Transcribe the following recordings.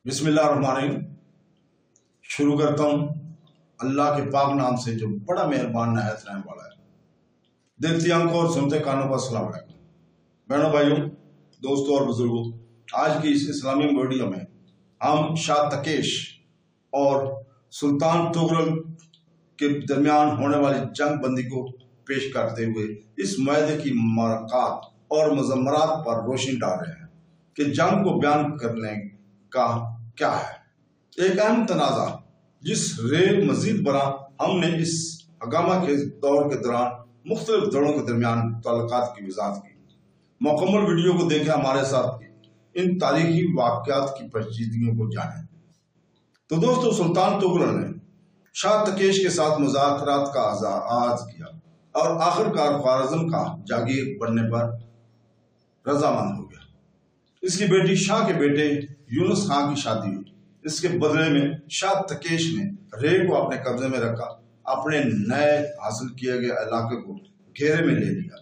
बिस्मिल्लाहिर्रहमानिर्रहीम। शुरू करता हूँ अल्लाह के पाक नाम से जो बड़ा मेहरबान नहायत रहने वाला है। देखती आंखों और सुनते कानों का अस्सलाम वालेकुम। बहनों, भाइयों, दोस्तों और बुजुर्गों, आज की इस इस्लामी वीडियो में हम शाह तकेश और सुल्तान तुगलक के दरमियान होने वाली जंग बंदी को पेश करते हुए इस मुआहदे की मरक़ात और मज़म्मरात पर रोशनी डाल रहे हैं कि जंग को बयान करने का क्या है। एक अहम तनाज़ा जिस रेल मजीद बना हमने इस हगामा के दौर के दौरान मुख्तलिफ दौरों के दरमियान ताल्लुकात की वज़ाहत की। मुकम्मल वीडियो को देखें, हमारे साथ इन तारीखी वाक़यात की पेचीदगियों को जानें। तो दोस्तों, सुल्तान तुगलक ने शाह तकेश के साथ मुज़ाकरात का आगाज़ किया और आखिरकार ख्वारिज़्म का जागीर बनने पर रजामंद हो गया। इसकी बेटी शाह के बेटे यूनुस खां की शादी हुई। इसके बदले में शाह तकेश ने रे को अपने कब्जे में रखा, अपने नए हासिल किए गए इलाके को घेरे में ले लिया,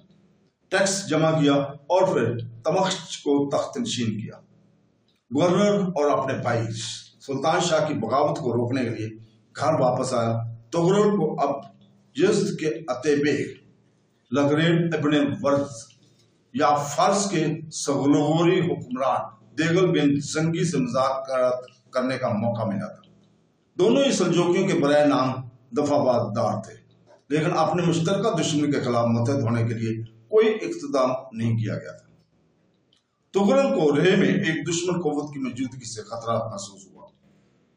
टैक्स जमा किया और फिर तमख्श को तख्त नशीन किया। गवर्नर और अपने भाई सुल्तान शाह की बगावत को रोकने के लिए घर वापस आया। तुगलक को अब यज़्द के अतेबेग लगरेन इब्ने वर्द या फारस के सगलोरी हुक्मरान देगल बिन जंगी से मुज़ाकरात करने का मौका मिला था। दोनों ही सल्जूकियों के बराए नाम दफादार थे, लेकिन अपने मुश्तरका दुश्मन के खिलाफ मुत्तहद होने के लिए कोई इक़्तिदाम नहीं किया गया था। तुगलक को रे में एक दुश्मन क़ुव्वत की मौजूदगी से खतरा महसूस हुआ,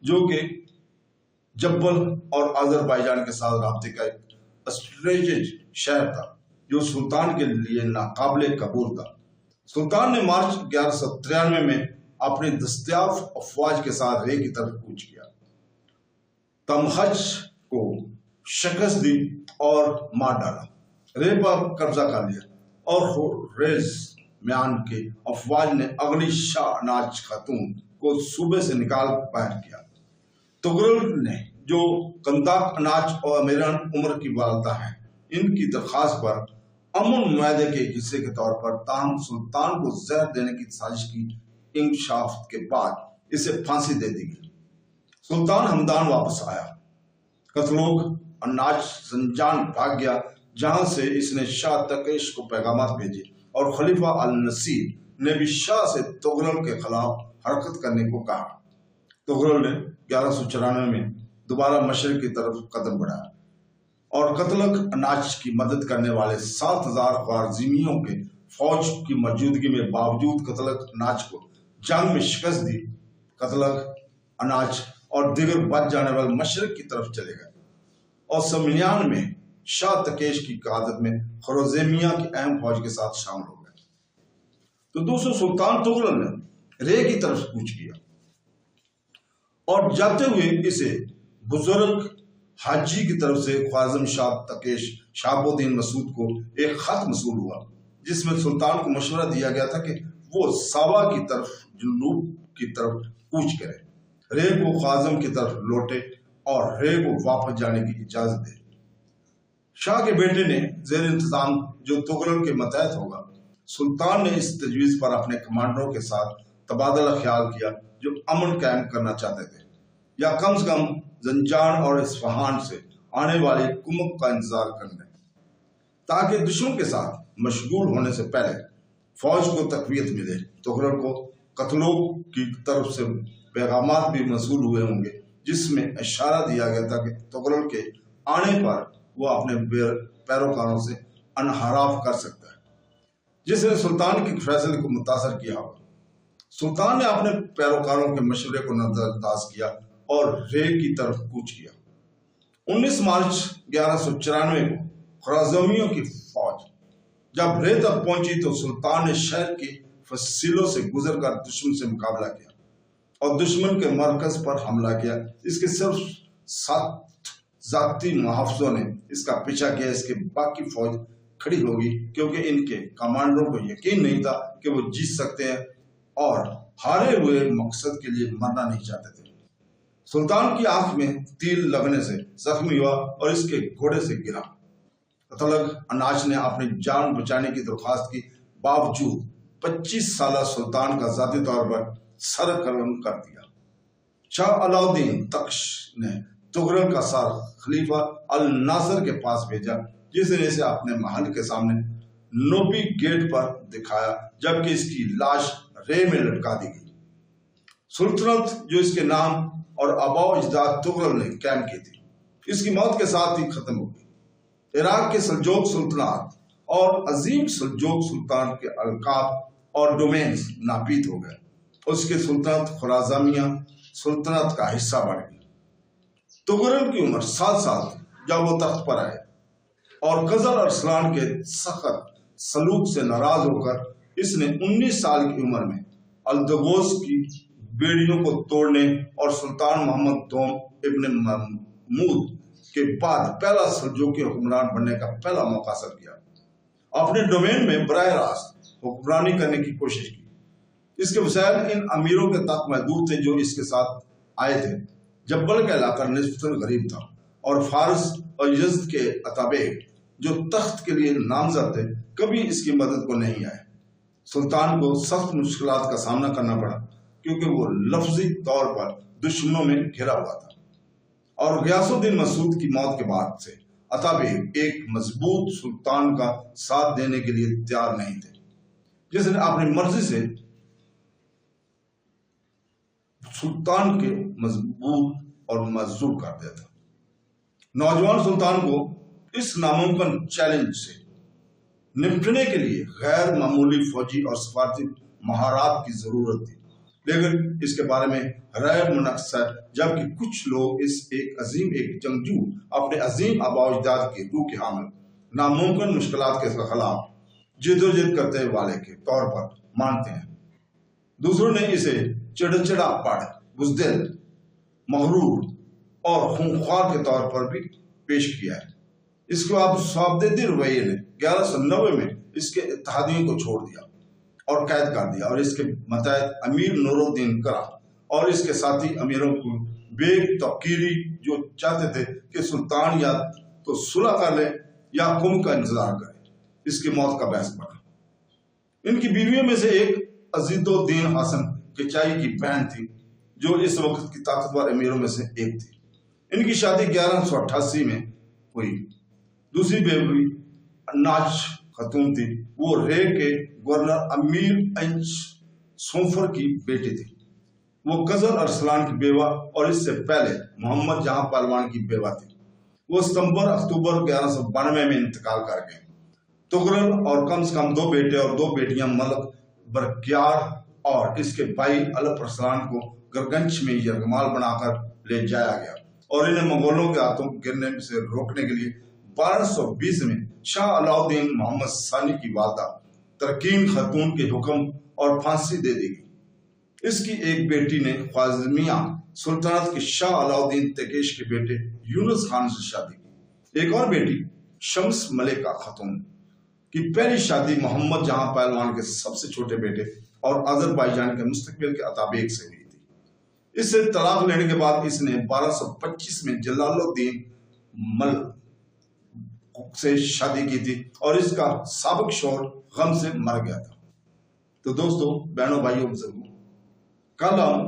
जो कि जब्बल और अज़रबैजान के साथ राब्ते का एक स्ट्रेटेजिक शहर था, जो सुल्तान के लिए नाकाबिले कबूल था। सुल्तान ने मार्च 1193 में अपनी दस्तयाब अफवाज के साथ रे की तरफ कूच किया, तमहज को शिकस्त दी और मार डाला, रे पर कब्जा कर लिया और रेज म्यान के अफवाज ने अगली शाह अनाज खातून को सूबे से निकाल बाहर किया। तुगलक ने जो कंदाक अनाज और अमीरान उम्र की वालदा हैं, इनकी दरख्वास्त पर अमन मुआहदे के हिस्से के तौर पर ताहम सुल्तान को जहर देने की साजिश की इंकशाफ के बाद इसे फांसी दे दी गई। सुल्तान हमदान वापस आया। कतलोक अनाज जंजान भाग गया, जहां से इसने शाह तकेश को पैगामात भेजे और खलीफा अल नसीर ने भी शाह से तुगलक के खिलाफ हरकत करने को कहा। तुगलक ने 1194 में दोबारा मशरिक की तरफ कदम बढ़ाया और कतलक अनाज की मदद करने वाले 7000 ख्वारिज़मियों के फौज की मौजूदगी में बावजूद कतलक अनाज को जंग में शिकस्त दी। कतलक अनाज और दिगर बच जाने वाले मशरिक की तरफ चले गए और समयान में शाह तकेश की क़यादत में ख़ुरज़मिया की अहम फौज के साथ शामिल हो गए। तो दोस्तों, सुल्तान तुगलक ने रे की तरफ कूच किया और जाते हुए इसे बुजुर्ग हाजी की तरफ से ख्वारिज़्म शाह तकेश शहाबुद्दीन मसूद को एक खत मसूल हुआ, जिसमें सुल्तान को मशवरा दिया गया था कि वो सावा की तरफ जुनूब की तरफ कूच करे, रे को ख्वारिज़्म की तरफ लौटे और रे को वापस जाने की इजाजत दे। शाह के बेटे ने ज़ेर इंतजाम जो तुगलक के मतहत होगा, सुल्तान ने इस तजवीज़ पर अपने कमांडरों के साथ तबादला ख्याल किया, जो अमन कायम करना चाहते थे या कम से कम जंजान और इस्फहान से आने वाली कुमक का इंतजार कर लें, ताकि दुश्मन के साथ मशगूल होने से पहले फौज को तकवीत मिले। तुगलक को कतलोक की तरफ से पैगामात भी मसूल हुए होंगे, जिसमें इशारा दिया गया था कि तुगलक के आने पर वो अपने पैरोकारों से अनहराफ कर सकता है, जिसने सुल्तान के फैसले को मुतासर किया होगा। सुल्तान ने अपने पैरोकारों के मशवरे को नजरअंदाज किया और रे की तरफ कूच किया। 19 मार्च 1194 को ख्वारिज़मियों की फौज जब रे तक पहुंची तो सुल्तान ने शहर के फसीलों से गुजरकर दुश्मन से मुकाबला किया और दुश्मन के मरकज पर हमला किया। इसके सिर्फ 7 जाती मुहाफ़िज़ों ने इसका पीछा किया। इसके बाकी फौज खड़ी होगी, क्योंकि इनके कमांडरों को यकीन नहीं था कि वो जीत सकते हैं और हारे हुए मकसद के लिए मरना नहीं चाहते थे। सुल्तान की आंख में तीर लगने से जख्मी हुआ और इसके घोड़े से गिरा। कतलक अनाज ने अपनी जान बचाने की दरख्वास्त की बावजूद 25 साल सुल्तान का जाती तौर पर सर कलम कर दिया। شاہ علاؤدین تخش نے تغرل کا سار خلیفہ الناصر کے پاس بھیجا، جس نے اسے اپنے محل کے سامنے نوبی گیٹ پر دکھایا، جبکہ اس کی لاش رے میں لٹکا دی گئی۔ سلطنت جو اس کے نام اور آباء و اجداد تغرل نے قائم کی تھی، اس کی موت کے ساتھ ہی ختم ہو گئی۔ عراق کے سلجوق سلطنات اور عظیم سلجوق سلطان کے القاب اور ڈومینز ناپید ہو گئے۔ اس کی سلطنت خراسانیہ سلطنت کا حصہ بڑھ گئی۔ تغرل کی عمر 7 سال تھی جب وہ تخت پر آئے، اور قزل ارسلان کے سخت سلوک سے ناراض ہو کر اس نے 19 سال کی عمر میں الدغوس کی بیڑیوں کو توڑنے اور سلطان محمد دوم ابن محمود کے بعد پہلا سلجوقی حکمران بننے کا پہلا موقع حاصل کیا۔ اپنے ڈومین میں براہ راست حکمرانی کرنے کی کوشش کی۔ اس کے وسائل ان امیروں کے تک محدود تھے جو اس کے ساتھ آئے تھے۔ جبل کا علاقہ نسبتاً غریب تھا، اور فارس اور یزد کے اتابع جو تخت کے لیے نامزد تھے کبھی اس کی مدد کو نہیں آئے۔ سلطان کو سخت مشکلات کا سامنا کرنا پڑا، کیونکہ وہ لفظی طور پر دشمنوں میں گھرا ہوا تھا، اور غیاث الدین مسعود کی موت کے بعد سے اتابع ایک مضبوط سلطان کا ساتھ دینے کے لیے تیار نہیں تھے، جس نے اپنی مرضی سے سلطان کے مضبوط اور مجذوب کر دیا تھا۔ نوجوان سلطان کو اس ناممکن چیلنج سے نمٹنے کے لیے غیر معمولی فوجی اور سفارتی مہارات کی ضرورت تھی، لیکن اس کے بارے میں رائے منقسم ہے، جبکہ کچھ لوگ اس ایک جنگجو اپنے عظیم آباء و اجداد کی روح کے حامل ناممکن مشکلات کے خلاف جدوجہد کرتے والے کے طور پر مانتے ہیں۔ دوسروں نے اسے چڑچڑا پڑ، بزدل، مغرور اور خونخوار کے طور پر بھی پیش کیا ہے۔ اس کو اب صابدیدی رویے نے 1190 میں اس کے اتحادیوں کو چھوڑ دیا اور قید کر دیا، اور اس کے متحد امیر نور الدین کرا اور اس کے ساتھی امیروں کو بے توقیری جو چاہتے تھے کہ سلطان یا تو صلح کر لے یا قوم کا انتظار کرے، اس کی موت کا باعث بنا۔ ان کی بیویوں میں سے ایک عزیز الدین حسن کچائی کی بہن تھی، جو اس وقت کی طاقتور امیروں میں سے ایک تھی۔ ان کی شادی 1188 میں ہوئی۔ دوسری بیوی ناچ خاتون تھی، وہ رے کے گورنر امیر انچ سونفر کی بیٹی تھی۔ وہ قزل ارسلان کی بیوہ اور اس سے پہلے محمد جہاں پہلوان کی بیوہ تھی۔ وہ ستمبر اکتوبر 1192 میں انتقال کر گئے۔ تغرل اور کم سے کم 2 بیٹے اور 2 بیٹیاں ملک برقیار اور اس کے بھائی الپ ارسلان کو گرگنچ میں یرغمال بنا کر لے جایا گیا، اور انہیں منگولوں کے ہاتھوں گرنے سے روکنے کے لیے 1220 میں شاہ علاؤدین محمد ثانی کی والدہ ترکین خاتون کے حکم اور پھانسی دے دی گئی۔ اس کی ایک بیٹی نے خوارزمیہ سلطنت کے شاہ علاؤدین تیکیش کے بیٹے یونس خان سے شادی کی۔ ایک اور بیٹی شمس ملکہ خاتون کی پہلی شادی محمد جہاں پہلوان کے سب سے چھوٹے بیٹے اور آذربائیجان کے مستقبل کے اتابع سے ہوئی تھی۔ اس سے طلاق لینے کے بعد اس نے 1225 میں جلال الدین ملک سے شادی کی تھی، اور اس کا سابق شوہر غم سے مر گیا تھا۔ تو دوستو، بہنوں بھائیوں بزرگوں، کل ہم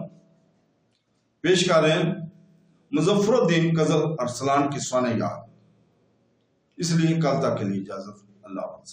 پیش کر رہے ہیں مظفر الدین قزل ارسلان کی سوانح یاد، اس لیے کل تک کے لیے اجازت۔ اللہ حافظ۔